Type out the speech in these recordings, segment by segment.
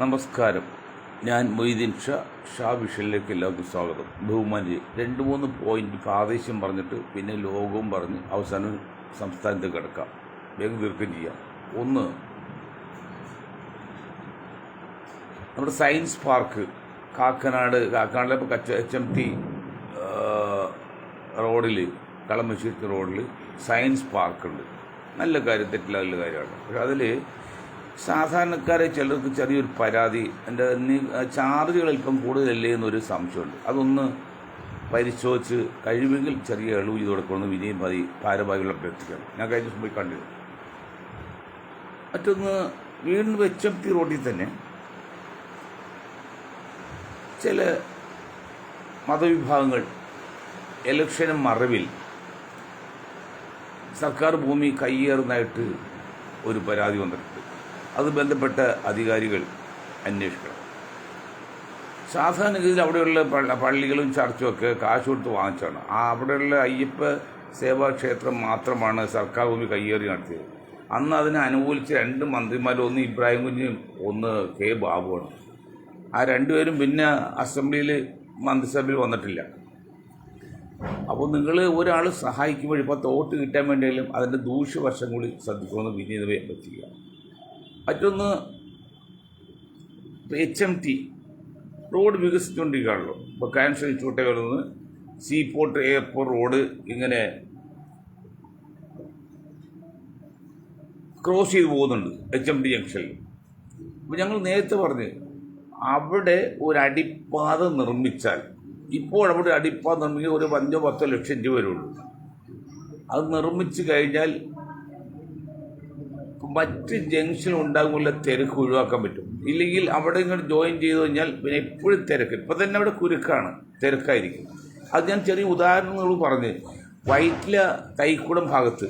നമസ്കാരം. ഞാൻ മൊയ്തീൻ ഷാ വിഷനിലേക്ക് എല്ലാവർക്കും സ്വാഗതം. ബഹുമാനി 2-3 പോയിന്റ് പ്രാദേശികം പറഞ്ഞിട്ട് പിന്നെ ലോകവും പറഞ്ഞ് അവസാനം സംസ്ഥാനത്ത് കിടക്കാം. വേഗം തീർക്കുകയും ചെയ്യാം. ഒന്ന്, നമ്മുടെ സയൻസ് പാർക്ക് കാക്കനാടിലെ ഇപ്പോൾ HMT റോഡിൽ, കളമശ്ശേരി റോഡിൽ സയൻസ് പാർക്കുണ്ട്. നല്ല കാര്യം, തെറ്റില്ല, നല്ല കാര്യമാണ്. പക്ഷെ അതിൽ സാധാരണക്കാരെ ചിലർക്ക് ചെറിയൊരു പരാതി, എൻ്റെ ചാർജുകൾ അല്പം കൂടുതലല്ലേ എന്നൊരു സംശയമുണ്ട്. അതൊന്ന് പരിശോധിച്ച് കഴിവെങ്കിൽ ചെറിയ ഇളവ് ചെയ്ത് കൊടുക്കണമെന്ന് വിനയം ഭാരവാഹികളെ അഭ്യർത്ഥിക്കണം. ഞാൻ കഴിഞ്ഞ ദിവസം പോയി കണ്ടിരുന്നു. മറ്റൊന്ന്, വീണ്ടും HMT റോഡിൽ തന്നെ ചില മതവിഭാഗങ്ങൾ ഇലക്ഷന് മറവിൽ സർക്കാർ ഭൂമി കയ്യേറുന്നതായിട്ട് ഒരു പരാതി വന്നിട്ടുണ്ട്. അത് ബന്ധപ്പെട്ട അധികാരികൾ അന്വേഷിക്കണം. സാധാരണഗതിയിൽ അവിടെയുള്ള പള്ളികളും ചർച്ചുമൊക്കെ കാശ് കൊടുത്ത് വാങ്ങിച്ചാണ്. അവിടെയുള്ള അയ്യപ്പ സേവാ ക്ഷേത്രം മാത്രമാണ് സർക്കാർ ഭൂമി കയ്യേറി നടത്തിയത്. അന്ന് അതിനെ അനുകൂലിച്ച് 2 മന്ത്രിമാരും, ഒന്ന് ഇബ്രാഹിം കുഞ്ഞും ഒന്ന് K ബാബുവാണ്. ആ 2 പേരും പിന്നെ അസംബ്ലിയിൽ മന്ത്രിസഭയിൽ വന്നിട്ടില്ല. അപ്പോൾ നിങ്ങൾ ഒരാൾ സഹായിക്കുമ്പോൾ ഇപ്പോൾ തോട്ട് കിട്ടാൻ വേണ്ടിയാലും അതിൻ്റെ ദൂഷ്യവശം കൂടി ശ്രദ്ധിക്കണമെന്ന് വിനീതമായി അഭ്യർത്ഥിക്കുക. മറ്റൊന്ന്, HMT റോഡ് വികസിച്ചുകൊണ്ടിരിക്കുകയാണല്ലോ. ഇപ്പോൾ ക്യാൻസർ ചൂട്ടയിൽ നിന്ന് സീപോർട്ട് എയർപോർട്ട് റോഡ് ഇങ്ങനെ ക്രോസ് ചെയ്ത് പോകുന്നുണ്ട് HMT ജംഗ്ഷനിൽ. അപ്പോൾ ഞങ്ങൾ നേരത്തെ പറഞ്ഞ് അവിടെ ഒരു അടിപ്പാത നിർമ്മിച്ചാൽ, ഇപ്പോൾ അവിടെ അടിപ്പാത നിർമ്മിക്കാൻ ഒരു 5-10 ലക്ഷം രൂപ വരുള്ളൂ. അത് നിർമ്മിച്ചു കഴിഞ്ഞാൽ മറ്റ് ജംഗ്ഷൻ ഉണ്ടാകുമ്പോൾ തിരക്ക് ഒഴിവാക്കാൻ പറ്റും. ഇല്ലെങ്കിൽ അവിടെ ഇങ്ങോട്ട് ജോയിൻ ചെയ്ത് കഴിഞ്ഞാൽ പിന്നെ എപ്പോഴും തിരക്ക്. ഇപ്പം തന്നെ അവിടെ കുരുക്കാണ്, തിരക്കായിരിക്കും. അത് ഞാൻ ചെറിയ ഉദാഹരണങ്ങൾ പറഞ്ഞ്, വൈറ്റില തൈക്കുടം ഭാഗത്ത്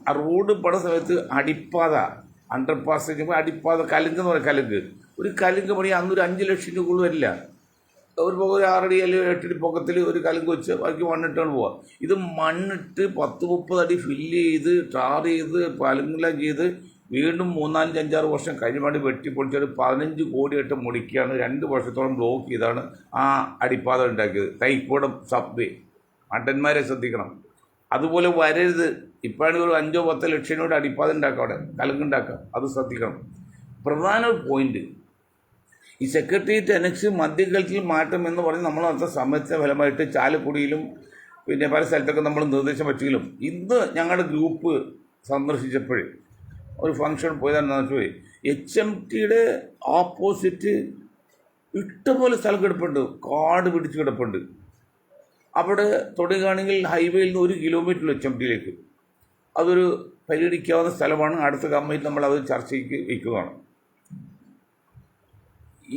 ആ റോഡ് പണ സമയത്ത് അടിപ്പാത, അണ്ടർപാസ് അടിപ്പാത, കലുങ്ക് എന്ന് പറയും, കലുങ്ക്. ഒരു കലുങ്ക് പണി അന്നൊരു 5 ലക്ഷം രൂപ കൂടുതൽ വരില്ല. ഒരു 6 അടി അല്ലെങ്കിൽ 8 അടി പൊക്കത്തിൽ ഒരു കലുങ്ക് വെച്ച് ബാക്കി മണ്ണിട്ടാണ് പോവുക. ഇത് മണ്ണിട്ട് 10-30 അടി ഫില്ല് ചെയ്ത് ടാർ ചെയ്ത് പലങ്കെല്ലാം ചെയ്ത് വീണ്ടും 3-4-5-6 വർഷം കഴിഞ്ഞപാട് വെട്ടിപ്പൊളിച്ചൊരു 15 കോടിയായിട്ട് മുടിക്കുകയാണ്. 2 വർഷത്തോളം ബ്ലോക്ക് ചെയ്താണ് ആ അടിപ്പാത ഉണ്ടാക്കിയത്. തൈക്കൂടം സബ്വേ. മണ്ടന്മാരെ ശ്രദ്ധിക്കണം, അതുപോലെ വരരുത്. ഇപ്പോഴാണെങ്കിൽ ഒരു 5-10 ലക്ഷം അടിപ്പാത ഉണ്ടാക്കാം, അവിടെ കലുങ്കുണ്ടാക്കാം. അത് ശ്രദ്ധിക്കണം. പ്രധാന പോയിന്റ്, ഈ സെക്രട്ടേറിയറ്റ് അനക്സ് മധ്യകലത്തിൽ മാറ്റം എന്ന് പറഞ്ഞ് നമ്മൾ നടത്ത സമയത്തെ ഫലമായിട്ട് ചാലക്കുടിയിലും പിന്നെ പല സ്ഥലത്തൊക്കെ നമ്മൾ നിർദ്ദേശം വെച്ചെങ്കിലും ഇന്ന് ഞങ്ങളുടെ ഗ്രൂപ്പ് സന്ദർശിച്ചപ്പോൾ ഒരു ഫംഗ്ഷൻ പോയതാണെന്ന് വെച്ചാൽ HMTയുടെ ഓപ്പോസിറ്റ് ഇഷ്ടംപോലെ സ്ഥലം കിടപ്പുണ്ട്, കാട് പിടിച്ച് കിടപ്പുണ്ട്. അവിടെ തുടങ്ങുകയാണെങ്കിൽ ഹൈവേയിൽ നിന്ന് 1 കിലോമീറ്റർ HMTയിലേക്ക്. അതൊരു പരിഗണിക്കാവുന്ന സ്ഥലമാണ്. അടുത്ത കമ്മിറ്റി നമ്മൾ അത് ചർച്ചയ്ക്ക് വയ്ക്കുകയാണ്.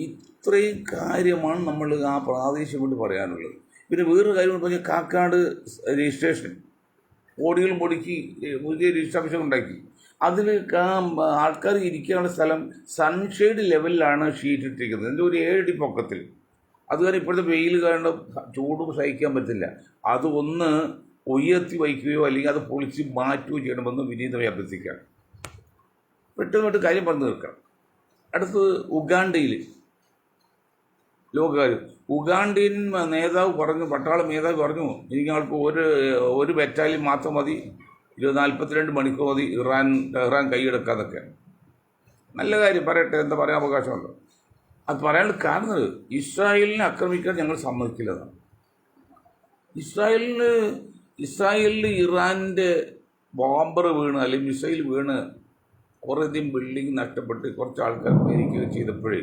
ഇത്രയും കാര്യമാണ് നമ്മൾ ആ പ്രാദേശികം കൊണ്ട് പറയാനുള്ളത്. പിന്നെ വേറൊരു കാര്യം പറഞ്ഞാൽ, കാക്കാട് രജിസ്ട്രേഷൻ കോടികൾ മുടക്കി പുതിയ രജിസ്ട്രേഷൻ ഉണ്ടാക്കി. അതിൽ ആൾക്കാർ ഇരിക്കാനുള്ള സ്ഥലം സൺഷെയ്ഡ് ലെവലിലാണ് ഷീറ്റ് ഇട്ടിരിക്കുന്നത്. എൻ്റെ ഒരു 7 അടി പൊക്കത്തിൽ. അത് കാരണം ഇപ്പോഴത്തെ വെയിൽ കാരണം ചൂടും സഹിക്കാൻ പറ്റില്ല. അത് ഒന്ന് ഉയർത്തി വയ്ക്കുകയോ അല്ലെങ്കിൽ അത് പൊളിച്ച് മാറ്റുകയോ ചെയ്യണമെന്ന് വിനീതമായി അഭ്യർത്ഥിക്കുകയാണ്. പെട്ടെന്ന് കാര്യം പറഞ്ഞു തീർക്കാം. അടുത്തത്, ഉഗാണ്ടയിൽ ലോകകാര്യം. ഉഗാണ്ടിയൻ നേതാവ് പറഞ്ഞു, പട്ടാള മേധാവി പറഞ്ഞു, എനിക്ക് ഒരു ബറ്റാലിയൻ മാത്രം മതി, 42 മണിക്കൂർ മതി ടെഹ്റാൻ കൈയെടുക്കാതൊക്കെ. നല്ല കാര്യം, പറയട്ടെ, എന്താ പറയാൻ അവകാശമുണ്ടോ? അത് പറയാനുള്ള കാരണം, ഇസ്രായേലിനെ ആക്രമിക്കാൻ ഞങ്ങൾ സമ്മതിക്കില്ലതാണ്. ഇസ്രായേലിൽ ഇറാൻ്റെ ബോംബർ വീണ് അല്ലെങ്കിൽ മിസൈൽ വീണ് കുറേയധികം ബിൽഡിംഗ് നഷ്ടപ്പെട്ട് കുറച്ച് ആൾക്കാർ മരിക്കുകയും ചെയ്തപ്പോഴേ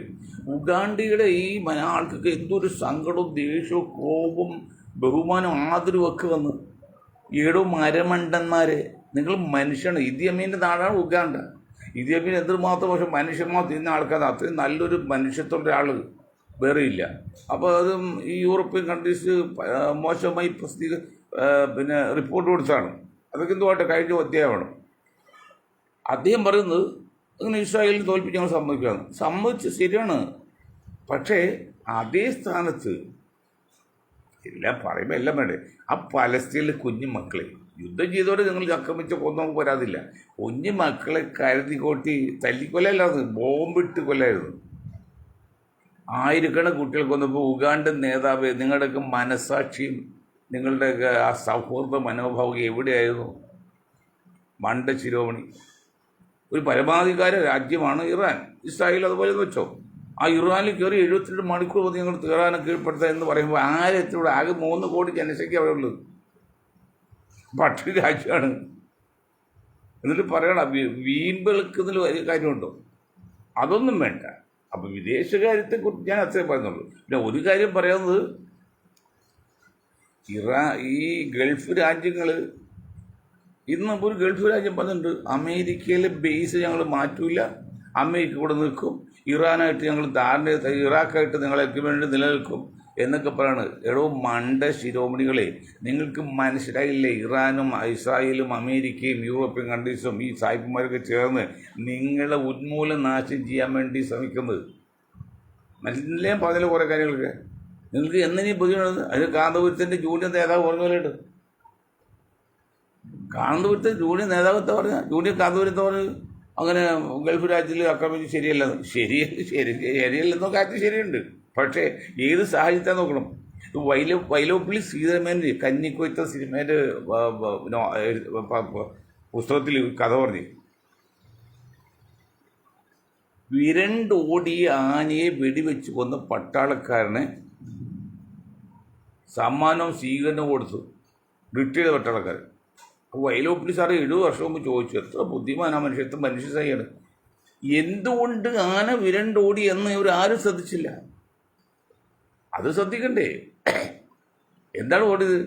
ഉഗാണ്ടയുടെ ഈ ആൾക്കൊക്കെ എന്തൊരു സങ്കടവും ദേഷ്യവും കോപവും ബഹുമാനവും ആദരവൊക്കെ വന്ന്, ഏടോ മരമണ്ടന്മാരെ, നിങ്ങൾ മനുഷ്യനാണ്. ഇദി അമീൻ്റെ നാടാണ് ഉഗാണ്ട. ഇദി അമീൻ എന്തുമാത്രം പക്ഷെ മനുഷ്യന്മാർ തിന്ന ആൾക്കാർ, അത്രയും നല്ലൊരു മനുഷ്യത്വമുള്ള ആൾ വേറെ ഇല്ല. അപ്പോൾ അതും ഈ യൂറോപ്യൻ കൺട്രീസ് മോശമായി പിന്നെ റിപ്പോർട്ട് കൊടുത്താണ്. അതൊക്കെ എന്തുമായിട്ട് കഴിഞ്ഞ അധ്യായമാണ്. അദ്ദേഹം പറയുന്നത് അങ്ങനെ ഇസ്രായേലിനെ തോൽപ്പിച്ച് ഞങ്ങൾ സമ്മതിച്ച് ശരിയാണ്. പക്ഷേ അതേ സ്ഥാനത്ത് എല്ലാം പറയുമ്പോൾ എല്ലാം വേണ്ടേ, ആ പലസ്തീനിലെ കുഞ്ഞു മക്കളെ യുദ്ധം ചെയ്തോടെ നിങ്ങൾ ആക്രമിച്ച് കൊന്നു വരാതില്ല. കുഞ്ഞു മക്കളെ കരുതി കോട്ടി തല്ലിക്കൊല്ലായിരുന്നു, ബോംബിട്ട് കൊല്ലായിരുന്നു. ആയിരക്കണക്കിന് കുട്ടികൾക്ക് വന്നപ്പോൾ ഉഗാണ്ടൻ നേതാവ് നിങ്ങളുടെയൊക്കെ മനസാക്ഷിയും നിങ്ങളുടെയൊക്കെ ആ സൗഹൃദ മനോഭാവം എവിടെയായിരുന്നു? മണ്ട ശിരോമണി. ഒരു പരമാധികാര രാജ്യമാണ് ഇറാൻ. ഇസ്രായേൽ അതുപോലെ വെച്ചോ. ആ ഇറാനിൽ കയറി 72 മണിക്കൂർ മതി ഞങ്ങൾ തീറാനെ കീഴ്പ്പെടുത്തുക എന്ന് പറയുമ്പോൾ ആരെത്തിലൂടെ ആകെ 3 കോടി ജനസംഖ്യ അവിടെ ഉള്ളത്. പട്ടിണി രാജ്യമാണ്. എന്നിട്ട് പറയണം വീമ്പെളുക്കുന്നതിൽ വലിയ കാര്യമുണ്ടോ? അതൊന്നും വേണ്ട. അപ്പം വിദേശകാര്യത്തെക്കുറിച്ച് ഞാൻ അത്രയും പറയുന്നുള്ളൂ. പിന്നെ ഒരു കാര്യം പറയുന്നത്, ഈ ഗൾഫ് രാജ്യങ്ങൾ ഇന്ന് ഒരു ഗൾഫ് രാജ്യം പറഞ്ഞിട്ടുണ്ട്, അമേരിക്കയിലെ ബേസ് ഞങ്ങൾ മാറ്റൂല, അമേരിക്ക കൂടെ നിൽക്കും, ഇറാനായിട്ട് ഞങ്ങൾ ഇറാഖായിട്ട് നിങ്ങൾ എഗ്രിമെൻ്റ് നിലനിൽക്കും എന്നൊക്കെ പറയാണ്. എടോ മണ്ട ശിരോമണികളെ, നിങ്ങൾക്ക് മനസ്സിലായില്ലേ? ഇറാനും ഇസ്രായേലും അമേരിക്കയും യൂറോപ്യൻ കൺട്രീസും ഈ സായിപ്പന്മാരൊക്കെ ചേർന്ന് നിങ്ങളെ ഉന്മൂലം നാശം ചെയ്യാൻ വേണ്ടി ശ്രമിക്കുന്നത്. മനസ്സിലേ പറഞ്ഞാലും കുറേ കാര്യങ്ങളൊക്കെ നിങ്ങൾക്ക് എന്നീ ബുദ്ധിമുട്ട്. അതിന് കാന്തപുരത്തിൻ്റെ ജൂനിയർ നേതാവ് പറഞ്ഞ പോലെയുണ്ട്. കാന്തപുരത്തെ ജൂനിയർ നേതാവത്തെ പറഞ്ഞ ജൂനിയർ കാന്തപുരത്തെ പറഞ്ഞ് അങ്ങനെ ഗൾഫ് രാജ്യത്തിൽ ആക്രമിച്ച് ശരിയല്ലെന്നോ കാര്യം ശരിയുണ്ട്. പക്ഷേ ഏത് സാഹചര്യത്തെ നോക്കണം. വൈലോപ്പിള്ളി ശ്രീധരമേൻ്റെ കഞ്ഞിക്കൊയ്ത്ത സിനിമേൻ്റെ പുസ്തകത്തിൽ കഥ പറഞ്ഞ് വിരണ്ടോടിയ ആനയെ വെടിവെച്ച് കൊന്ന പട്ടാളക്കാരനെ സമ്മാനവും സ്വീകരണവും കൊടുത്തു റിട്ടയർഡ് പട്ടാളക്കാരൻ. വൈലോപ്പിള്ളി സാറ് 7 വർഷം മുമ്പ് ചോദിച്ചു, എത്ര ബുദ്ധിമാനാ മനുഷ്യൻ, എത്ര മനുഷ്യസായിയാണ്, എന്തുകൊണ്ട് ആന വിരണ്ടോടി എന്ന് ഇവരാരും ശ്രദ്ധിച്ചില്ല? അത് ശ്രദ്ധിക്കണ്ടേ? എന്താണ് ഓടിയത്?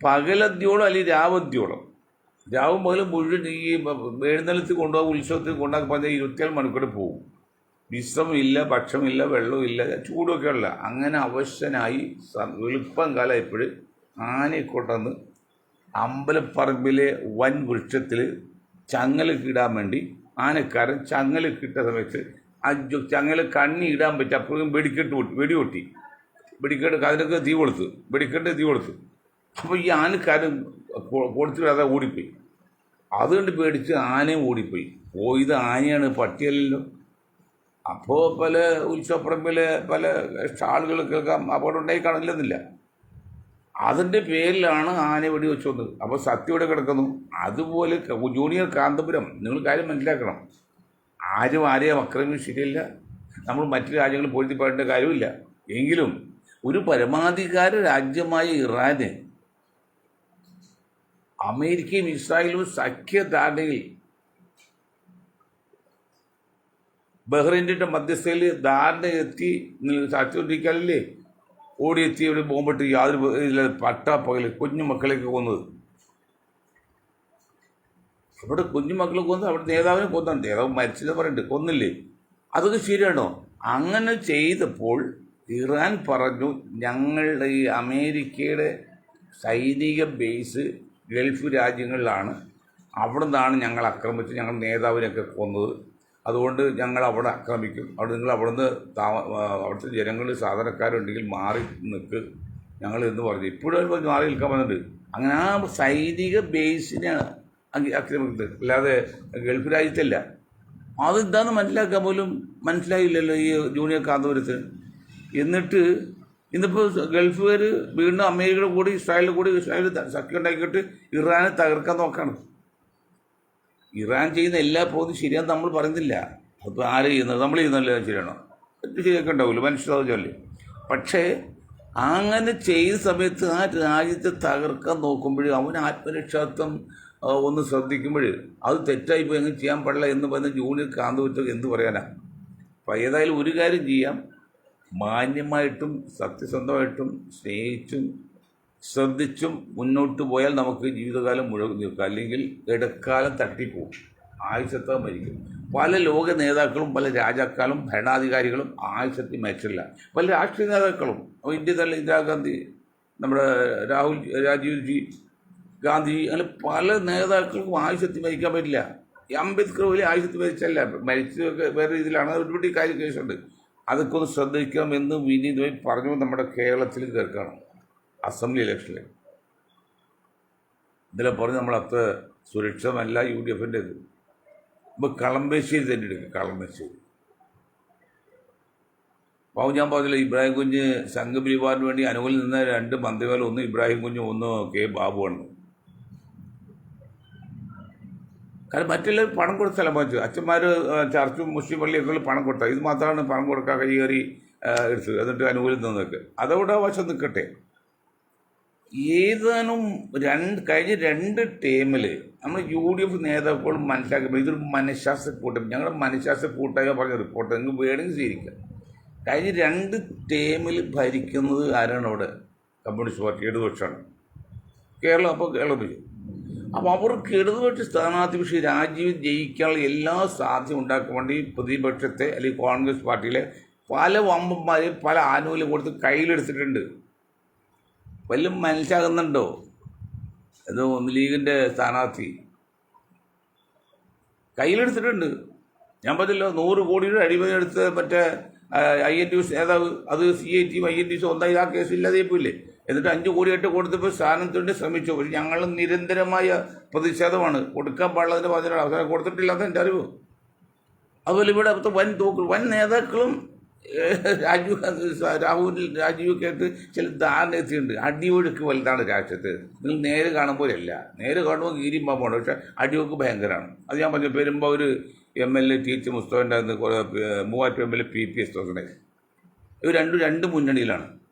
പകലദ്യോളം അല്ലെങ്കിൽ രാവദ്യോളം, രാവും പകലും മുഴുവൻ ഈ എഴുന്നള്ളത്തിൽ കൊണ്ടുപോകാൻ ഉത്സവത്തിൽ കൊണ്ടുപോകാൻ പറഞ്ഞാൽ 24 മണിക്കൂർ പോകും. വിശ്രമമില്ല, ഭക്ഷണമില്ല, വെള്ളമില്ല, ചൂടൊക്കെ ഉള്ള. അങ്ങനെ അവശനായി എളുപ്പം കാലമായപ്പോൾ ആനയെ കൊണ്ടുവന്ന് അമ്പലപ്പറമ്പിലെ വൻ വൃക്ഷത്തിൽ ചങ്ങലൊക്കെ ഇടാൻ വേണ്ടി ആനക്കാരൻ ചങ്ങലൊക്കെ ഇട്ട സമയത്ത് ആ ചങ്ങല കണ്ണി ഇടാൻ പറ്റും. അപ്പോഴും വെടിപൊട്ടി. വെടിക്കെട്ട് അതിനൊക്കെ തീ കൊടുത്തു. അപ്പോൾ ഈ ആനക്കാരൻ കൊടുത്തിടാതെ ഓടിപ്പോയി. അതുകൊണ്ട് പേടിച്ച് ആനയും ഓടിപ്പോയി. ഇത് ആനയാണ്, പട്ടിയല്ലല്ലോ. അപ്പോൾ പല ഉത്സവപ്പറമ്പിലെ പല സ്റ്റാളുകൾ കേൾക്കാം അപകടം ഉണ്ടായി കാണില്ലെന്നില്ല. അതിൻ്റെ പേരിലാണ് ആന വെടി വെച്ച് വന്നത്. അപ്പോൾ സത്യം ഇവിടെ കിടക്കുന്നു. അതുപോലെ ജൂനിയർ കാന്തപുരം, നിങ്ങൾ കാര്യം മനസ്സിലാക്കണം. ആരും ആരെയും ആക്രമിക്കുന്നത് ശരിയല്ല. നമ്മൾ മറ്റു രാജ്യങ്ങളിൽ പൊരുത്തി പറയേണ്ട കാര്യമില്ല. എങ്കിലും ഒരു പരമാധികാര രാജ്യമായ ഇറാന് അമേരിക്കയും ഇസ്രായേലും സഖ്യധാരണയിൽ ബഹ്റൈൻ്റെ മധ്യസ്ഥയിൽ ധാരണ എത്തി സാധിച്ചുകൊണ്ടിരിക്കാനല്ലേ ഓടിയെത്തി ഇവിടെ ബോംബിട്ട് യാതൊരു പട്ടാപ്പകൽ കുഞ്ഞു മക്കളെയൊക്കെ കൊന്നത്. അവിടെ കുഞ്ഞുമക്കളെ കൊന്ന് അവിടെ നേതാവിനെ കൊന്നാണ്. നേതാവ് മരിച്ചെന്ന് പറഞ്ഞിട്ട് കൊന്നില്ലേ? അതൊക്കെ ശരിയാണോ? അങ്ങനെ ചെയ്തപ്പോൾ ഇറാൻ പറഞ്ഞു, ഞങ്ങളുടെ ഈ അമേരിക്കയുടെ സൈനിക ബേസ് ഗൾഫ് രാജ്യങ്ങളിലാണ്, അവിടെ നിന്നാണ് ഞങ്ങൾ ആക്രമിച്ച് ഞങ്ങൾ നേതാവിനെയൊക്കെ കൊന്നത്. അതുകൊണ്ട് ഞങ്ങൾ അവിടെ ആക്രമിക്കും. അവിടെ നിങ്ങൾ അവിടുന്ന് അവിടുത്തെ ജനങ്ങൾ സാധാരണക്കാരുണ്ടെങ്കിൽ മാറി നിൽക്ക് ഞങ്ങൾ എന്ന് പറഞ്ഞു. ഇപ്പോഴും മാറി നിൽക്കാൻ പറഞ്ഞിട്ടുണ്ട്. അങ്ങനെ ആ സൈനിക ബേസിനെയാണ് ആക്രമിക്കുന്നത്, അല്ലാതെ ഗൾഫ് രാജ്യത്തല്ല. അതെന്താണെന്ന് മനസ്സിലാക്കാൻ പോലും മനസ്സിലായില്ലല്ലോ ഈ ജൂനിയർ കാന്തപുരത്തിന്. എന്നിട്ട് ഇന്നിപ്പോൾ ഗൾഫുകാർ വീണ്ടും അമേരിക്കയുടെ കൂടി ഇസ്രായേൽ സഖ്യം ഉണ്ടാക്കിയിട്ട് ഇറാനെ തകർക്കാൻ നോക്കുകയാണ്. ഇറാൻ ചെയ്യുന്ന എല്ലാ പ്രവൃത്തിയും ശരിയാന്ന് നമ്മൾ പറയുന്നില്ല. അപ്പോൾ ആര് ചെയ്യുന്നത്? നമ്മൾ ചെയ്യുന്നതല്ല ശരിയാണോ? ശരിയൊക്കെ ഉണ്ടാവില്ല, മനുഷ്യരല്ലേ. പക്ഷേ അങ്ങനെ ചെയ്ത സമയത്ത് ആ രാജ്യത്തെ തകർക്കാൻ നോക്കുമ്പോൾ അവൻ ആത്മരക്ഷാത്വം ഒന്ന് ശ്രദ്ധിക്കുമ്പോൾ അത് തെറ്റായിപ്പോൾ എങ്ങനെ ചെയ്യാൻ പാടില്ല എന്ന് പറയുന്ന ജൂനിയർ കാന്തപുരത്ത് എന്ത് പറയാനാ? അപ്പോൾ ഏതായാലും ഒരു കാര്യം ചെയ്യാം, മാന്യമായിട്ടും സത്യസന്ധമായിട്ടും സ്നേഹിച്ചും ശ്രദ്ധിച്ചും മുന്നോട്ട് പോയാൽ നമുക്ക് ജീവിതകാലം മുഴുവൻ നിൽക്കാം. അല്ലെങ്കിൽ ഇടക്കാലം തട്ടിപ്പോവും, ആയുസത്താൻ മരിക്കും. പല ലോക നേതാക്കളും പല രാജാക്കളും ഭരണാധികാരികളും ആയുസത്തിൽ മരിച്ചില്ല. പല രാഷ്ട്രീയ നേതാക്കളും ഇന്ത്യ തന്നെ ഇന്ദിരാഗാന്ധി, നമ്മുടെ രാജീവ് ഗാന്ധി, അങ്ങനെ പല നേതാക്കൾക്കും ആയുസത്തിൽ മരിക്കാൻ പറ്റില്ല. അംബേദ്കർ വലിയ ആയുസത്തിൽ മരിച്ചല്ല, മരിച്ചതൊക്കെ വേറെ രീതിയിലാണ്. ഒരുപാട് കാര്യം കേസുണ്ട്. അതൊക്കെ ഒന്ന് ശ്രദ്ധിക്കണമെന്ന് വിനീതമായി പറഞ്ഞു. നമ്മുടെ കേരളത്തിൽ കേൾക്കണം അസംബ്ലി ഇലക്ഷനിൽ ഇതിലെ പറഞ്ഞ് നമ്മളത്ര സുരക്ഷിതമല്ല UDFൻ്റേത്. ഇപ്പോൾ കളമശ്ശേരി തന്നെ എടുക്കുക. കളമശ്ശേരി അപ്പോൾ ഞാൻ പറഞ്ഞില്ല, ഇബ്രാഹിം കുഞ്ഞ് സംഘപരിവാറിന് വേണ്ടി അനുകൂലം നിന്ന 2 മന്ത്രിമാർ, ഒന്ന് ഇബ്രാഹിം കുഞ്ഞ്, ഒന്ന് കെ ബാബുവാണ്. കാരണം മറ്റെല്ലാവരും പണം കൊടുത്ത സ്ഥലം വാങ്ങിച്ചു. അച്ഛന്മാർ ചർച്ചും മുസ്ലിം പള്ളിയൊക്കെ പണം കൊടുത്താൽ, ഇത് മാത്രമാണ് പണം കൊടുക്കാൻ കൈകേറി എടുത്തത്, എന്നിട്ട് അനുകൂലം നിന്നതൊക്കെ. അതവിടെ വശം നിൽക്കട്ടെ. ഏതാനും കഴിഞ്ഞ 2 ടേമിൽ നമ്മൾ UDF നേതാക്കളും മനസ്സിലാക്കുമ്പോൾ ഇതൊരു മനഃശാസ്ത്ര കൂട്ടം, ഞങ്ങളുടെ മനഃശാസ്ത്ര കൂട്ടായ്മ പറഞ്ഞ റിപ്പോർട്ട് നിങ്ങൾ വേണമെങ്കിൽ സ്വീകരിക്കാം. കഴിഞ്ഞ 2 ടേമിൽ ഭരിക്കുന്നത് ആരാണ് അവിടെ? കമ്മ്യൂണിസ്റ്റ് പാർട്ടി, ഇടതുപക്ഷമാണ് കേരളം. അപ്പോൾ കേരളത്തിൽ അപ്പോൾ അവർക്ക് ഇടതുപക്ഷ സ്ഥാനാർത്ഥി പക്ഷേ രാജീവ് ജയിക്കാനുള്ള എല്ലാ സാധ്യത ഉണ്ടാക്കാൻ വേണ്ടി പ്രതിപക്ഷത്തെ അല്ലെങ്കിൽ കോൺഗ്രസ് പാർട്ടിയിലെ പല വമ്പന്മാരെയും പല ആനുകൂല്യം കൊടുത്ത് കയ്യിലെടുത്തിട്ടുണ്ട്. വല്ലതും മനസ്സിലാകുന്നുണ്ടോ? ഏതോ ലീഗിൻ്റെ സ്ഥാനാർത്ഥി കയ്യിലെടുത്തിട്ടുണ്ട്. ഞാൻ പറഞ്ഞല്ലോ, 100 കോടിയുടെ അഴിമതി എടുത്ത് മറ്റേ INTUS നേതാവ്, അത് CITയും INTUS ഒന്നായി ആ കേസ് ഇല്ലാതെ പോയില്ലേ. എന്നിട്ട് 5 കോടിയായിട്ട് കൊടുത്തപ്പോൾ സ്ഥാനത്തിന് ശ്രമിച്ചു. പക്ഷേ ഞങ്ങൾ നിരന്തരമായ പ്രതിഷേധമാണ്, കൊടുക്കാൻ പാടുള്ളതിൻ്റെ പറഞ്ഞ അവസരം കൊടുത്തിട്ടില്ലാത്ത എൻ്റെ അറിവ്. അതുപോലെ ഇവിടെ അവിടുത്തെ വൻ നേതാക്കളും രാജീവൊക്കെ ആയിട്ട് ചില ധാരണ എത്തിയിട്ടുണ്ട്. അടിയൊഴുക്ക് വലുതാണ് രാഷ്ട്രീയത്തിൽ. നിങ്ങൾ നേര് കാണുമ്പോഴല്ല, നേര് കാണുമ്പോൾ ഗീരിയും പാമ്പാണ്, പക്ഷേ അടിയൊഴുക്ക് ഭയങ്കരമാണ്. അത് ഞാൻ പറഞ്ഞു. പെരുമ്പോൾ ഒരു MLA TH മുസ്തഫൻ്റെ Muvattupuzha MLA PP എസ്തോസനെ, ഇവർ രണ്ട് മുന്നണിയിലാണ്.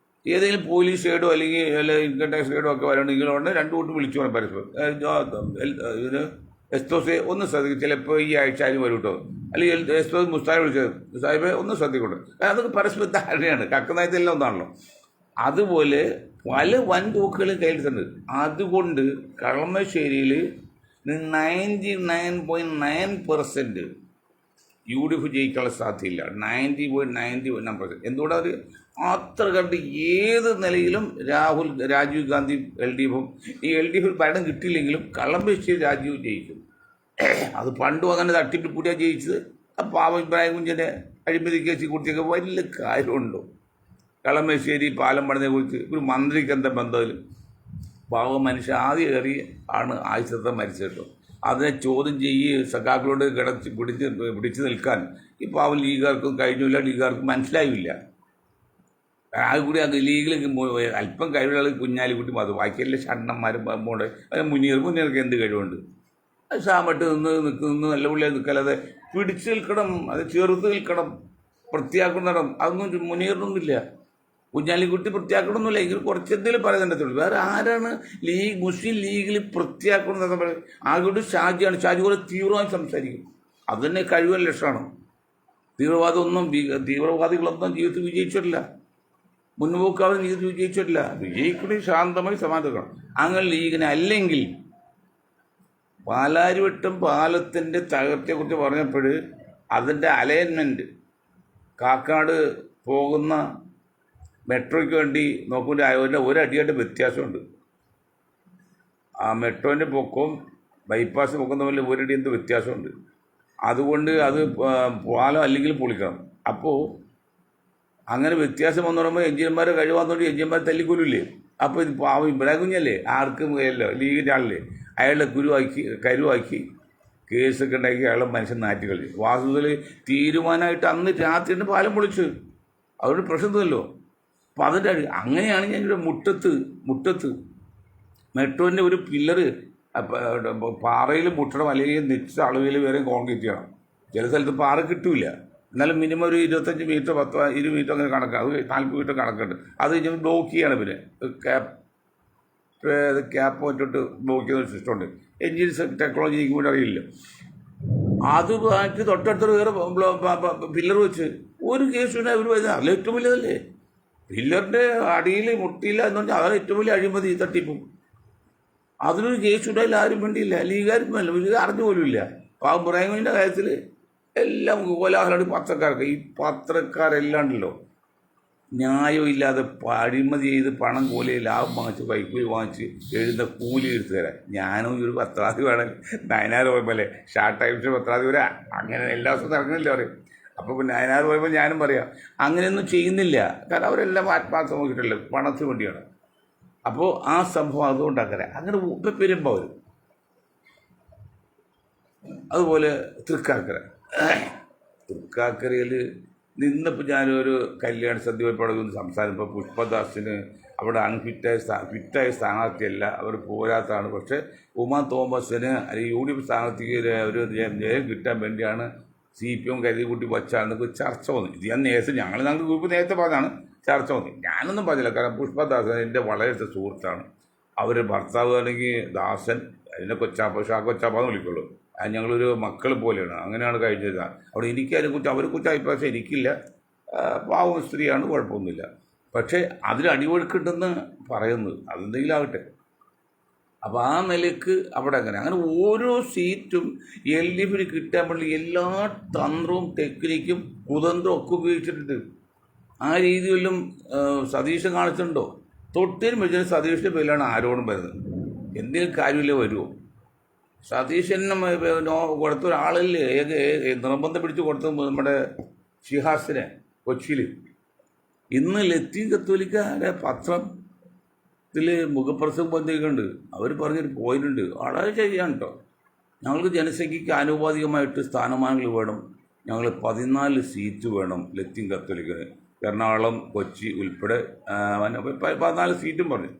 ഏതെങ്കിലും പോലീസ് റെയ്ഡോ അല്ലെങ്കിൽ ഇൻകം ടാക്സ് റെയ്ഡോ ഒക്കെ വരണമെങ്കിൽ ഉടനെ 2 കൂട്ടം വിളിച്ചു വേണം പരസ്പരം. ഇതിന് എസ്തോസെ ഒന്ന് ശ്രദ്ധിക്കും, ചിലപ്പോൾ ഈ ആഴ്ച ആരും വരും കേട്ടോ, അല്ലെങ്കിൽ എസ്തോസ് മുസ്താബെ വിളിച്ചത്, മുസ്താബെ ഒന്ന് ശ്രദ്ധിക്കൊണ്ട്. കാരണം അതൊക്കെ പരസ്പര ധാരണയാണ്, കക്കുന്നയത്തെല്ലാം ഒന്നാണല്ലോ. അതുപോലെ പല വൻ തോക്കുകളും കയ്യിലെടുത്തിട്ടുണ്ട്. അതുകൊണ്ട് കളമശ്ശേരിയിൽ 99.9% UDF ജയിക്കാനുള്ള സാധ്യതയില്ല. 90.91%. എന്തുകൊണ്ടാണ് അത് അത്ര കണ്ട്? ഏത് നിലയിലും രാജീവ് ഗാന്ധി LDFും ഈ LDF ഭരണം കിട്ടിയില്ലെങ്കിലും കളമശ്ശേരി രാജീവ് ജയിക്കും. അത് പണ്ടും അങ്ങനെ തട്ടിപ്പിൽ കൂടിയാണ് ജയിച്ചത്. പാവം ഇബ്രാഹിം കുഞ്ഞിൻ്റെ അഴിമതി കേസിൽ കുറിച്ചൊക്കെ വലിയ കാര്യമുണ്ടോ? കളമശ്ശേരി പാലം പണിതിനെക്കുറിച്ച് ഒരു മന്ത്രിക്ക് എന്താ ബന്ധമില്ല? പാവം മനുഷ്യൻ ആദ്യം കയറി ആണ് ആഴ്ചത്തെ മരിച്ചിട്ടോ. അതിനെ ചോദ്യം സഖാക്കളോട് പിടിച്ച് നിൽക്കാൻ ഈ പാവം ലീഗുകാർക്കും കഴിഞ്ഞില്ല, ലീഗുകാർക്കും മനസ്സിലായില്ല. കൂടി അത് ലീഗിൽ അല്പം കഴിവുള്ള കുഞ്ഞാലിക്കുട്ടി മാത്രം, ബാക്കിയെല്ലാം ഷണ്ണന്മാരും പോകുമ്പോൾ മുനീർക്ക് എന്ത് കഴിവുണ്ട്? അത് സാമട്ട് നിന്ന് നല്ല പുള്ളിയായി നിൽക്കല്ലാതെ പിടിച്ച് നിൽക്കണം, അത് ചെറുത്ത് നിൽക്കണം, വൃത്തിയാക്കണം. അതൊന്നും മുനീറിനൊന്നുമില്ല. കുഞ്ഞാലിക്കുട്ടി വൃത്തിയാക്കണമെന്നില്ല, എങ്കിൽ കുറച്ചെന്തെങ്കിലും പറയുന്നുണ്ടെത്തുള്ളൂ. വേറെ ആരാണ് മുസ്ലിം ലീഗിൽ വൃത്തിയാക്കണമെന്ന് പറയുന്നത്? ആകോട്ട് ഷാജിയാണ്. ഷാജി പോലെ തീവ്രമായി സംസാരിക്കും, അത് തന്നെ കഴിവുള്ള ലക്ഷണമാണ്. തീവ്രവാദികളൊന്നും ജീവിതത്തിൽ വിജയിച്ചിട്ടില്ല, മുൻപോക്കാതെ ജീവിതത്തിൽ വിജയിച്ചിട്ടില്ല. വിജയിക്കണേ ശാന്തമായി സമാധാനം. അങ്ങനെ ലീഗിനെ അല്ലെങ്കിൽ പാലാരിവട്ടം പാലത്തിൻ്റെ തകർച്ചയെക്കുറിച്ച് പറഞ്ഞപ്പോൾ അതിൻ്റെ അലൈൻമെൻറ്റ് കാക്കാട് പോകുന്ന മെട്രോയ്ക്ക് വേണ്ടി നോക്കുമ്പോൾ അതിൻ്റെ ഒരടിയായിട്ട് വ്യത്യാസമുണ്ട്. ആ മെട്രോൻ്റെ പൊക്കവും ബൈപ്പാസ് പൊക്കം തമ്മിൽ ഒരടി എന്ത് വ്യത്യാസമുണ്ട്. അതുകൊണ്ട് അത് പാലം അല്ലെങ്കിൽ പൊളിക്കണം. അപ്പോൾ അങ്ങനെ വ്യത്യാസം വന്നു പറയുമ്പോൾ എഞ്ചിനീയർമാരെ കഴിവാന്നുകൊണ്ട് എഞ്ചിനീയർമാർ തല്ലിക്കൊല്ലില്ലേ? അപ്പോൾ ഇത് പാവം ഇബ്രാഹിം കുഞ്ഞല്ലേ, ആർക്കും കഴിയല്ലോ, ലീഗിൻ്റെ ആളല്ലേ, അയാളുടെ കരുവാക്കി കേസൊക്കെ ഉണ്ടാക്കി അയാളെ മനുഷ്യൻ നാറ്റുകളി. വാസ്തുവിൽ തീരുമാനമായിട്ട് അന്ന് രാത്രിയുടെ പാലം പൊളിച്ചു, അതുകൊണ്ട് പ്രശ്നമല്ലോ. അപ്പോൾ അതിൻ്റെ അങ്ങനെയാണ് ഞാൻ ഇവിടെ മുട്ടത്ത് മെട്രോൻ്റെ ഒരു പില്ലറ് പാറയിൽ മുട്ടണം, അല്ലെങ്കിൽ നിശ്ചിത അളവിൽ വരെ കോൺക്രീറ്റ് ചെയ്യണം. ചില സ്ഥലത്ത് പാറ കിട്ടില്ല, എന്നാലും മിനിമം ഒരു 25 മീറ്റർ 20 മീറ്റർ അങ്ങനെ കണക്കാണ്, അത് 40 മീറ്റർ കണക്കുണ്ട്. അത് കഴിഞ്ഞ് ബ്ലോക്ക് ചെയ്യാണ്. പിന്നെ ക്യാപ്പ് വെച്ചിട്ട് ബ്ലോക്ക് ചെയ്യുന്ന സിസ്റ്റമുണ്ട്. എഞ്ചിനീയർ ടെക്നോളജി എനിക്ക് കൂടെ അറിയില്ല. അത് മാറ്റി തൊട്ടടുത്തൊരു വേറെ പില്ലർ വെച്ച് ഒരു കേസുണ്ട്. അവർ വരുന്നത് അതിൽ ഏറ്റവും വലിയതല്ലേ, പില്ലറിൻ്റെ അടിയിൽ മുട്ടിയില്ല എന്ന് പറഞ്ഞാൽ അതാണ് ഏറ്റവും വലിയ അഴിമതി, തട്ടിപ്പും. അതിനൊരു കേസ് ഉണ്ടായില്ല, ആരും വേണ്ടിയില്ല, ലീഗാർക്കും അല്ല, ലീഗ് അറിഞ്ഞു പോലും ഇല്ല. പാവം ഇബ്രാഹിമിൻ്റെ കാര്യത്തിൽ എല്ലാം കോലാഹലമാണ് പത്രക്കാർക്ക്. ഈ പത്രക്കാരെല്ലാം ഉണ്ടല്ലോ, ന്യായമില്ലാതെ അഴിമതി ചെയ്ത് പണം പോലെ ലാഭം വാങ്ങിച്ച് കൈക്കൂലി വാങ്ങിച്ച് എഴുതുന്ന കൂലി എടുത്തു തരാം. ഞാനും ഒരു പത്രാതി വേണം, 9 പോയപ്പോലെ ഷാർട്ട് ടൈംസ് പത്രാതി വരാ, അങ്ങനെ എല്ലാ ദിവസവും ഇറങ്ങുന്നില്ല പറയും. അപ്പോൾ 9 പോയപ്പോൾ ഞാനും പറയാം, അങ്ങനെയൊന്നും ചെയ്യുന്നില്ല. കാരണം അവരെല്ലാം ആത്മാർത്ഥം നോക്കിയിട്ടല്ലോ, പണത്തിന് വേണ്ടിയാണ്. അപ്പോൾ ആ സംഭവം അതുകൊണ്ടാക്കര അങ്ങനെ ഇപ്പം പെരുമ്പോൾ വരും. അതുപോലെ തൃക്കാക്കരയിൽ നിന്നിപ്പോൾ ഞാനൊരു കല്യാണ സദ്യ പോയപ്പോൾ സംസാരിച്ചപ്പോൾ പുഷ്പദാസിന് അവിടെ ഫിറ്റായ സ്ഥാനാർത്ഥിയല്ല, അവർ പോരാത്തതാണ്. പക്ഷേ ഉമാ തോമസിന് അല്ലെങ്കിൽ യു ഡി എഫ് സ്ഥാനാർത്ഥിക്ക് ഒരു ജയം കിട്ടാൻ വേണ്ടിയാണ് CPM കരുതി കൂട്ടി വച്ചാണെന്നൊക്കെ ചർച്ച വന്നു. ഇത് ഞാൻ ഞങ്ങളുടെ ഗ്രൂപ്പ് നേരത്തെ പറഞ്ഞാണ് ചർച്ച വന്നു. ഞാനൊന്നും പറഞ്ഞില്ല, കാരണം പുഷ്പദാസൻ എൻ്റെ വളരെ സുഹൃത്താണ്. അവർ ഭർത്താവ് ആണെങ്കിൽ ദാസൻ, അതിനെ കൊച്ചാപ്പാന്ന് വിളിക്കുള്ളൂ. ഞങ്ങളൊരു മക്കൾ പോലെയാണ്, അങ്ങനെയാണ് കഴിഞ്ഞത്. അവിടെ എനിക്ക് അതിനെക്കുറിച്ച് അവരെക്കുറിച്ച് അഭിപ്രായം എനിക്കില്ല. പാവം സ്ത്രീയാണ്, കുഴപ്പമൊന്നുമില്ല. പക്ഷേ അതിൽ അടിവഴുക്കുണ്ടെന്ന് പറയുന്നത് അതെന്തെങ്കിലും ആകട്ടെ. അപ്പോൾ ആ നിലയ്ക്ക് അവിടെ അങ്ങനെ ഓരോ സീറ്റും LDF കിട്ടാൻ വേണ്ടി എല്ലാ തന്ത്രവും ടെക്നിക്കും കുതന്ത്രവും ഒക്കെ ഉപയോഗിച്ചിട്ടുണ്ട്. ആ രീതിയിലും സതീശൻ കാണിച്ചിട്ടുണ്ടോ? തൊട്ടിനും വെച്ചാൽ സതീഷിൻ്റെ പേരിലാണ് ആരോടും വരുന്നത്. എന്തെങ്കിലും കാര്യമില്ല വരുമോ? സതീശനും കൊടുത്ത ഒരാളല്ലേ നിർബന്ധം പിടിച്ച് കൊടുത്തത് നമ്മുടെ ഷിഹാസിനെ കൊച്ചിയിൽ. ഇന്ന് ലത്തീൻ കത്തോലിക്കാരുടെ പത്രത്തിൽ മുഖപ്രസംഗം ബന്ധിക്കുന്നുണ്ട്. അവർ പറഞ്ഞൊരു പോയിൻ്റുണ്ട്, വളരെ ശരിയാണ് കേട്ടോ. ഞങ്ങൾക്ക് ജനസംഖ്യയ്ക്ക് ആനുപാതികമായിട്ട് സ്ഥാനമാനങ്ങൾ വേണം. ഞങ്ങൾ 14 സീറ്റ് വേണം ലത്തീൻ കത്തോലിക്കിന്. എറണാകുളം, കൊച്ചി ഉൾപ്പെടെ 14 സീറ്റും പറഞ്ഞു.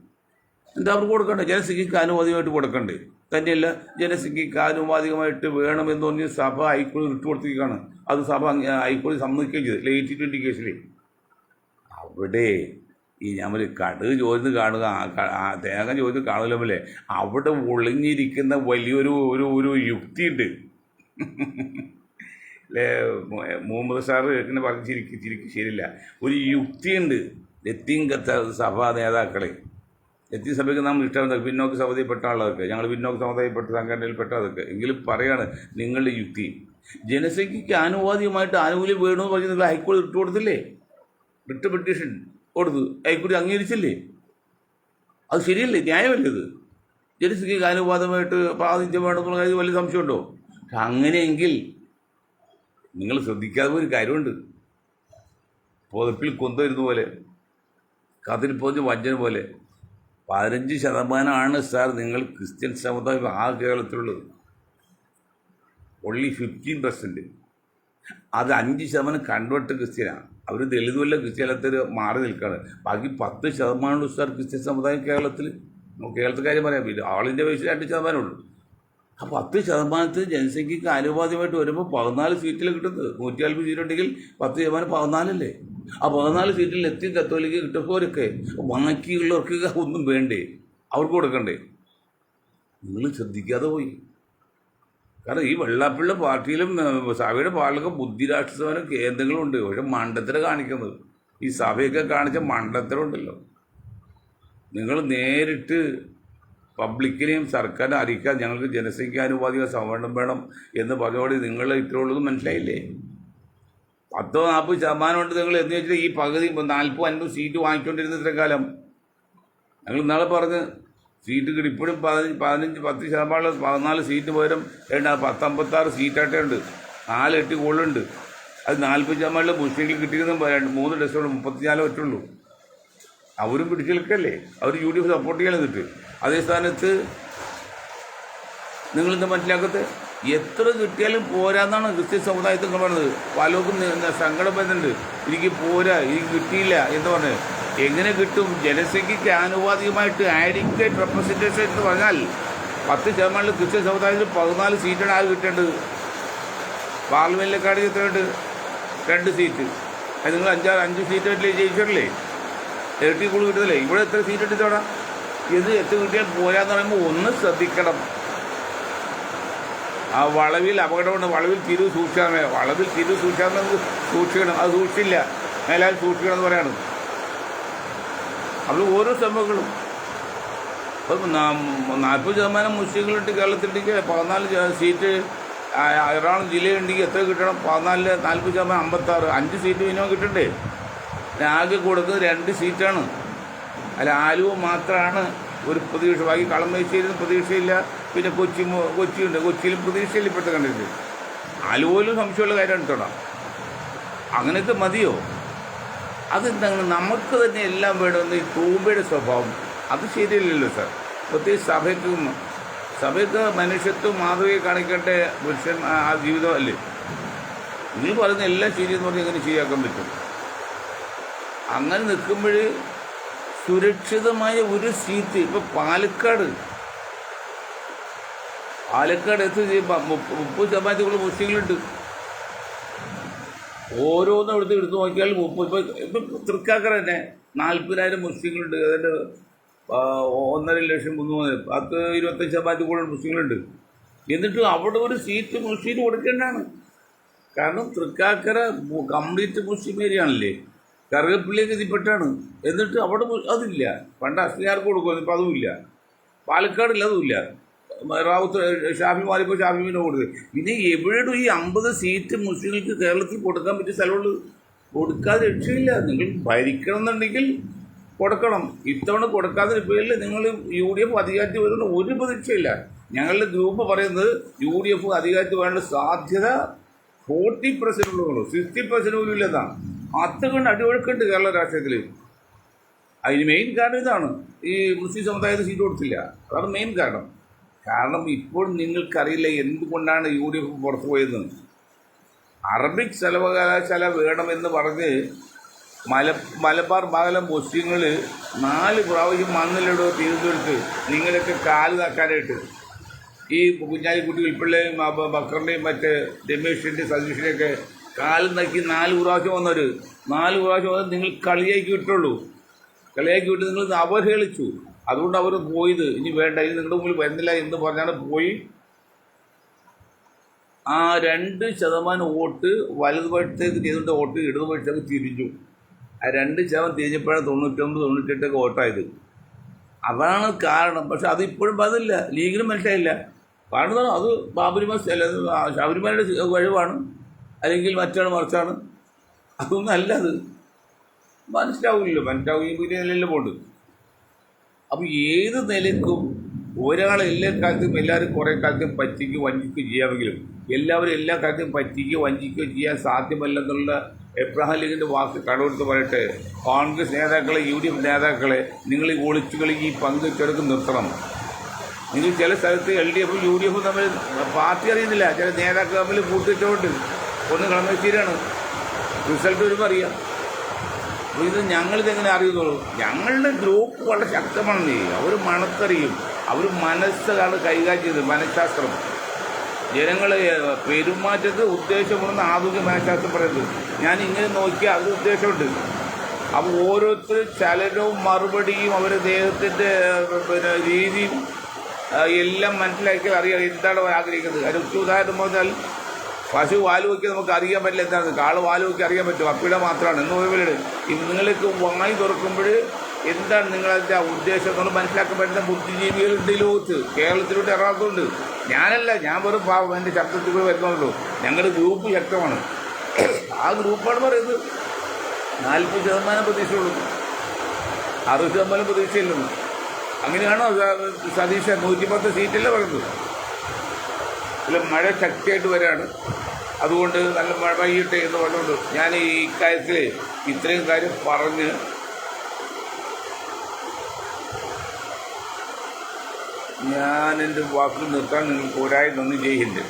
എന്താ അവർക്ക് കൊടുക്കണ്ടേ? ജനസംഖ്യയ്ക്ക് ആനുപാതികമായിട്ട് കൊടുക്കണ്ടേ? തന്നെയല്ല, ജനസംഖ്യയ്ക്ക് ആനുപാതികമായിട്ട് വേണമെന്ന് പറഞ്ഞ് സഭ ഹൈക്കോടതി വിട്ടുകൊടുത്തിരിക്കുകയാണ്. അത് സഭ ഹൈക്കോടതി സമ്മതിക്കുകയും ചെയ്തു 80-20 കേസിൽ. അവിടെ ഈ നമ്മൾ കടുക് ചോദിച്ച് കാണുക, തേങ്ങ ചോദിച്ച് കാണുക പോലെ അവിടെ ഒളിഞ്ഞിരിക്കുന്ന വലിയൊരു ഒരു യുക്തിയുണ്ട്. അല്ലേ? മുഹമ്മദ് സാറ് ഇങ്ങനെ പറഞ്ഞ് ചിരിക്ക് ശരിയില്ല. ഒരു യുക്തിയുണ്ട് ലത്തീൻ സഭാ നേതാക്കളെ. ലത്തീൻ സഭയ്ക്ക് നമ്മൾ ഇഷ്ടം പിന്നോക്ക സമുദായപ്പെട്ട ആളതൊക്കെ, ഞങ്ങൾ പിന്നോക്ക സമുദായപ്പെട്ട സംഘടനയിൽപ്പെട്ട അതൊക്കെ. എങ്കിലും പറയാണ് നിങ്ങളുടെ യുക്തി ജനസംഖ്യയ്ക്ക് ആനുപാതികമായിട്ട് ആനുകൂല്യം വേണമെന്ന് പറഞ്ഞ് നിങ്ങൾ ഹൈക്കോടതി ഇട്ട് കൊടുത്തില്ലേ? റിട്ട് പെറ്റീഷൻ കൊടുത്തു, ഹൈക്കോടതി അംഗീകരിച്ചില്ലേ? അത് ശരിയല്ലേ? ന്യായമല്ലേ? ഇത് ജനസംഖ്യയ്ക്ക് ആനുപാതികമായിട്ട് പ്രാതിനിധ്യം വേണമെന്നുള്ള കാര്യം വലിയ സംശയമുണ്ടോ? അങ്ങനെയെങ്കിൽ നിങ്ങൾ ശ്രദ്ധിക്കാതെ ഒരു കാര്യമുണ്ട്. പുതപ്പിൽ കൊന്തുവരുന്ന പോലെ, കതിൽ പോഞ്ഞ് വഞ്ചന പോലെ 15% സാർ നിങ്ങൾ ക്രിസ്ത്യൻ സമുദായം ആ കേരളത്തിലുള്ളത്. ഓൺലി 15%. അത് 5% കൺവേർട്ട് ക്രിസ്ത്യനാണ്. അവർ ദളിതുമല്ല, ക്രിസ്ത്യാനത്തിൽ മാറി നിൽക്കുകയാണ്. ബാക്കി 10% സാർ ക്രിസ്ത്യൻ സമുദായം കേരളത്തിൽ. കേരളത്തിൽ കാര്യം പറയാം, ആൾ ഇന്ത്യ ബേസിൽ 2% ഉള്ളൂ. ആ 10% ജനസംഖ്യയ്ക്ക് ആനുപാതികമായിട്ട് വരുമ്പോൾ 14 സീറ്റിൽ കിട്ടുന്നത്. 140 സീറ്റുണ്ടെങ്കിൽ 10% 14 ആ 14 സീറ്റിൽ ലത്തീൻ കത്തോലിക്ക് കിട്ടുന്നവരൊക്കെ ബാക്കിയുള്ളവർക്ക് ഒന്നും വേണ്ടേ? അവർക്ക് കൊടുക്കണ്ടേ? നിങ്ങൾ ശ്രദ്ധിക്കാതെ പോയി. കാരണം ഈ വെള്ളാപ്പിള്ള പാർട്ടിയിലും സഭയുടെ പാർട്ടിലൊക്കെ ബുദ്ധിരാഷ്ട്രസഭനും കേന്ദ്രങ്ങളുണ്ട്. പക്ഷെ മണ്ടത്തരം കാണിക്കുന്നത് ഈ സഭയൊക്കെ കാണിച്ച മണ്ടത്തരമുണ്ടല്ലോ. നിങ്ങൾ നേരിട്ട് പബ്ലിക്കിനെയും സർക്കാരിനെ അറിയിക്കാൻ ഞങ്ങൾക്ക് ജനസംഖ്യാനുപാതിക സംവരണം വേണം എന്ന് പറഞ്ഞോടെ നിങ്ങൾ ഇത്രയുള്ളത് മനസ്സിലായില്ലേ? 10-40% ഉണ്ട്. നിങ്ങൾ എന്ന് വെച്ചാൽ ഈ പകുതി 40-50 സീറ്റ് വാങ്ങിക്കൊണ്ടിരുന്ന ഇത്ര കാലം. ഞങ്ങൾ ഇന്നാളെ പറഞ്ഞ് സീറ്റ് കിട്ടി. ഇപ്പോഴും 10% 14 സീറ്റ് പകരം 10-56 സീറ്റായിട്ടേ ഉണ്ട്. 4-8 കൂടുതലുണ്ട്. അത് 40% മുസ്ലിംകൾ കിട്ടിയിരുന്ന 3 ഡസൺ 34 പറ്റുള്ളൂ. അവരും പിടിച്ചു നിൽക്കല്ലേ? അവർ UDF സപ്പോർട്ട് ചെയ്യാൻ നിന്നിട്ട്. അതേ സ്ഥാനത്ത് നിങ്ങളെന്താ മനസ്സിലാക്കത്ത്? എത്ര കിട്ടിയാലും പോരാന്നാണ് ക്രിസ്ത്യൻ സമുദായത്തിൽ പറയുന്നത്. പലർക്കും സങ്കടം വരുന്നുണ്ട്, എനിക്ക് പോരാ, എനിക്ക് കിട്ടിയില്ല എന്ന് പറഞ്ഞ്. എങ്ങനെ കിട്ടും? ജനസംഖ്യയ്ക്ക് ആനുപാതികമായിട്ട് ആഡിക്വേറ്റ് റെപ്രസെൻറ്റേഷൻ എന്ന് പറഞ്ഞാൽ 10% ക്രിസ്ത്യൻ സമുദായത്തിൽ 14 സീറ്റാണ് ആര് കിട്ടേണ്ടത്. പാർലമെൻറ്റിലേക്കാണെങ്കിൽ എത്രയുണ്ട്? 2 സീറ്റ്. അത് നിങ്ങൾ 5 സീറ്റ് ജയിച്ചിട്ടില്ലേ? ഇരട്ടി കൂടുതൽ കിട്ടുന്നില്ലേ? ഇവിടെ എത്ര സീറ്റ് എടുത്തോടാ? ഇത് എത്ര കിട്ടിയാൽ പോരാന്ന് പറയുമ്പോൾ ഒന്ന് ശ്രദ്ധിക്കണം. ആ വളവിൽ അപകടമുണ്ട്. വളവിൽ തിരിവ് സൂക്ഷിക്കാമേ. വളവിൽ തിരിവ് സൂക്ഷിക്കാമെന്ന് സൂക്ഷിക്കണം. അത് സൂക്ഷിച്ചില്ല, മേലാൽ സൂക്ഷിക്കണം എന്ന് പറയാണ്. അവർ ഓരോ സംഭവങ്ങളും ഇപ്പം 40% മുസ്ലിങ്ങളുണ്ട് കേരളത്തിലേക്ക്. 14 സീറ്റ് എറണാകുളം ജില്ലയുണ്ടെങ്കിൽ എത്ര കിട്ടണം? 14 40% 56. 5 സീറ്റ് മിനിമം കിട്ടണ്ടേ? ആകെ കൊടുക്കുന്നത് 2 സീറ്റാണ്. അല്ല, ആലുവ മാത്രമാണ് ഒരു പ്രതീക്ഷ. ബാക്കി കളമശ്ശേരിയിൽ പ്രതീക്ഷയില്ല. പിന്നെ കൊച്ചിയുണ്ട്. കൊച്ചിയിലും പ്രതീക്ഷയില്ല. ഇപ്പോഴത്തെ കണ്ടിട്ട് ആലുവയിലും സംശയമുള്ള കാര്യമാണ് കേട്ടോ. അങ്ങനെയൊക്കെ മതിയോ? അതെന്താണ്? നമുക്ക് തന്നെ എല്ലാം വേണമെന്ന് ഈ തൂമ്പയുടെ സ്വഭാവം അത് ശരിയല്ലല്ലോ സാർ. പ്രത്യേകിച്ച് സഭയ്ക്ക് മനുഷ്യത്വം മാതൃകയെ കാണിക്കേണ്ട പുരുഷൻ ആ ജീവിതമല്ലേ? നിങ്ങൾ പറയുന്ന എല്ലാം ശരിയെന്ന് പറഞ്ഞാൽ എങ്ങനെ ശരിയാക്കാൻ പറ്റും? അങ്ങനെ നിൽക്കുമ്പോൾ സുരക്ഷിതമായ ഒരു സീറ്റ് ഇപ്പോൾ പാലക്കാട് എത്ര 30% മുസ്ലിങ്ങളുണ്ട്. ഓരോന്നും എടുത്ത് നോക്കിയാൽ 30 ഇപ്പം തൃക്കാക്കര തന്നെ 40,000 മുസ്ലിങ്ങളുണ്ട്. അതിൻ്റെ 1.5 ലക്ഷം 25% കൂടുതൽ മുസ്ലിങ്ങളുണ്ട്. എന്നിട്ട് അവിടെ ഒരു സീറ്റ് മുസ്ലിം കൊടുക്കേണ്ടതാണ്. കാരണം തൃക്കാക്കര കംപ്ലീറ്റ് മുസ്ലിം ഏരിയയാണല്ലേ, കറുകപ്പള്ളിയൊക്കെ ഇതിപ്പെട്ടാണ്. എന്നിട്ട് അവിടെ അതില്ല. പണ്ട് അസ്ലിയാർക്ക് കൊടുക്കുമായിരുന്നു, ഇപ്പം അതുമില്ല. പാലക്കാടില്ല, അതുമില്ല. റാവുത്ത് ഷാഫി മാറിപ്പോൾ ഷാഫിമിനെ കൊടുത്ത്. പിന്നെ എവിടെയും ഈ 50 സീറ്റ് മുസ്ലിങ്ങൾക്ക് കേരളത്തിൽ കൊടുക്കാൻ പറ്റിയ സ്ഥലമുള്ളൂ. കൊടുക്കാതെ രക്ഷയില്ല. നിങ്ങൾ ഭരിക്കണം എന്നുണ്ടെങ്കിൽ കൊടുക്കണം. ഇത്തവണ കൊടുക്കാതെ പേരിൽ നിങ്ങൾ UDF അധികാരത്തിൽ വരുന്ന ഒരു പ്രതീക്ഷയില്ല. ഞങ്ങളുടെ ഗ്രൂപ്പ് പറയുന്നത് UDF അധികാരത്തിൽ വരാനുള്ള സാധ്യത 40% ഉള്ളൂ, 60% പോലും ഇല്ലതാണ്. അത്രകൊണ്ട് അടിയൊഴുക്കുണ്ട് കേരള രാഷ്ട്രീയത്തിൽ. അതിന് മെയിൻ കാരണം ഇതാണ്, ഈ മുസ്ലിം സമുദായത്തിന് സീറ്റ് കൊടുത്തില്ല. അതാണ് മെയിൻ കാരണം. കാരണം ഇപ്പോൾ നിങ്ങൾക്കറിയില്ല എന്തുകൊണ്ടാണ് UDF പുറത്തു പോയത്. അറബിക് സർവകലാശാല വേണമെന്ന് പറഞ്ഞ് മലബാർ ഭാഗം മുസ്ലിങ്ങൾ 4 പ്രാവശ്യം വന്നില്ലടോ തിരുവനന്തപുരത്ത് നിങ്ങളൊക്കെ കാല് താക്കാനായിട്ട്. ഈ കുഞ്ഞാലിക്കുട്ടി ഉൾപ്പെടെയും ബക്കറിൻ്റെയും മറ്റേ രമേഷിൻ്റെ സതീഷിൻ്റെയൊക്കെ കാലം നക്കി 4 പ്രാവശ്യം വന്നവർ. 4 പ്രാവശ്യം വന്ന് നിങ്ങൾ കളിയാക്കി വിട്ടുള്ളൂ. കളിയാക്കി വിട്ട് നിങ്ങൾ അവഹേളിച്ചു. അതുകൊണ്ട് അവർ പോയത്. ഇനി വേണ്ട, ഇനി നിങ്ങളുടെ മുമ്പിൽ വരുന്നില്ല എന്ന് പറഞ്ഞാണ് പോയി. ആ 2% വോട്ട് വലതുപക്ഷത്തേക്ക് ചെയ്തിട്ട് വോട്ട് ഇടതുപക്ഷത്തേക്ക് തിരിഞ്ഞു. ആ 2% തിരിഞ്ഞപ്പോഴാണ് 99-98 വോട്ടായത്. അതാണ് കാരണം. പക്ഷെ അതിപ്പോഴും അതില്ല, ലീഗിനും മനസ്സിലായില്ല. കാരണം അത് ശബരിമലയുടെ കഴിവാണ്, അല്ലെങ്കിൽ മറ്റാണ് മറിച്ചാണ്. അതൊന്നും അല്ല, അത് മനസ്സിലാവില്ലല്ലോ. മനസ്സിലാവുകയും പോണ്ട്. അപ്പം ഏത് നിലയ്ക്കും ഒരാളെ എല്ലാ കാലത്തും എല്ലാവരും കുറേ കാലത്തും പറ്റിക്കുകയോ വഞ്ചിക്കുകയോ ചെയ്യാമെങ്കിലും എല്ലാവരും എല്ലാ കാലത്തും പറ്റിക്കുകയോ വഞ്ചിക്കുകയോ ചെയ്യാൻ സാധ്യമല്ലെന്നുള്ള എബ്രഹാം ലീഗിൻ്റെ വാക്ക് കടമെടുത്ത് പറയട്ടെ. കോൺഗ്രസ് നേതാക്കളെ, UDF നേതാക്കളെ നിങ്ങൾ ഈ ഒളിച്ചുകളി ഈ പങ്കുവെച്ചെടുത്ത് നിർത്തണം. നിങ്ങൾ ചില സ്ഥലത്ത് LDF UDF തമ്മിൽ പാർട്ടി അറിയുന്നില്ല, ചില നേതാക്കൾ തമ്മിൽ കൂട്ടിച്ചുകൊണ്ട് ഒന്ന് കളമശ്ശേരിയാണ്. റിസൾട്ട് വരുമ്പോൾ അറിയാം. അപ്പോൾ ഇത് ഞങ്ങളിതെങ്ങനെ അറിയുന്നുള്ളൂ? ഞങ്ങളുടെ ഗ്രൂപ്പ് വളരെ ശക്തമാണ്. അവർ മണത്തറിയും. അവർ മനസ്സാണ് കൈകാര്യം ചെയ്തത്, മനഃശാസ്ത്രം. ജനങ്ങളെ പെരുമാറ്റത്ത് ഉദ്ദേശമുണ്ടെന്ന് ആധുനിക മനഃശാസ്ത്രം പറയുന്നത്. ഞാൻ ഇങ്ങനെ നോക്കിയാൽ അതിന് ഉദ്ദേശമുണ്ട്. അപ്പോൾ ഓരോരുത്തർ ചലനവും മറുപടിയും അവരുടെ ദേഹത്തിൻ്റെ രീതിയും എല്ലാം മനസ്സിലാക്കി അറിയാം എന്താണ് ആഗ്രഹിക്കുന്നത്. അതിന് ഉദാഹരണം പറഞ്ഞാൽ പശു വാല് നോക്കി നമുക്ക് അറിയാൻ പറ്റില്ല എന്താണ്, കാള് വാല് നോക്കി അറിയാൻ പറ്റും, അപ്പിട മാത്രമാണ് എന്ന് പറയുമ്പോൾ നിങ്ങൾക്ക് വാങ്ങി തുറക്കുമ്പോൾ എന്താണ് നിങ്ങളതിൻ്റെ ഉദ്ദേശം എന്നുള്ളത് മനസ്സിലാക്കാൻ പറ്റുന്ന ബുദ്ധിജീവികളുണ്ട് ലോകത്ത്. കേരളത്തിലോട്ട് എറണാകുളത്തുണ്ട്. ഞാനല്ല, ഞാൻ വെറും പാവം എൻ്റെ ശബ്ദത്തിൽ കൂടെ വരുന്നുള്ളൂ. ഞങ്ങളുടെ ഗ്രൂപ്പ് ശക്തമാണ്. ആ ഗ്രൂപ്പാണ് പറയുന്നത് 40% പ്രതീക്ഷയുള്ളൂ, 60% പ്രതീക്ഷയില്ലെന്ന്. അങ്ങനെയാണോ സതീശൻ 110 സീറ്റല്ലേ പറയുന്നത്? അല്ല, മഴ ശക്തിയായിട്ട് വരാണ്. അതുകൊണ്ട് നല്ല മഴ പെയ്യട്ടെ എന്ന് പറഞ്ഞുകൊണ്ട് ഞാൻ ഈ കാര്യത്തിൽ ഇത്രയും കാര്യം പറഞ്ഞ് ഞാൻ എൻ്റെ വാക്ക് നിർത്താൻ നിങ്ങൾക്ക് ഒരായി നന്ദി. ജയ് ഹിന്ദ്.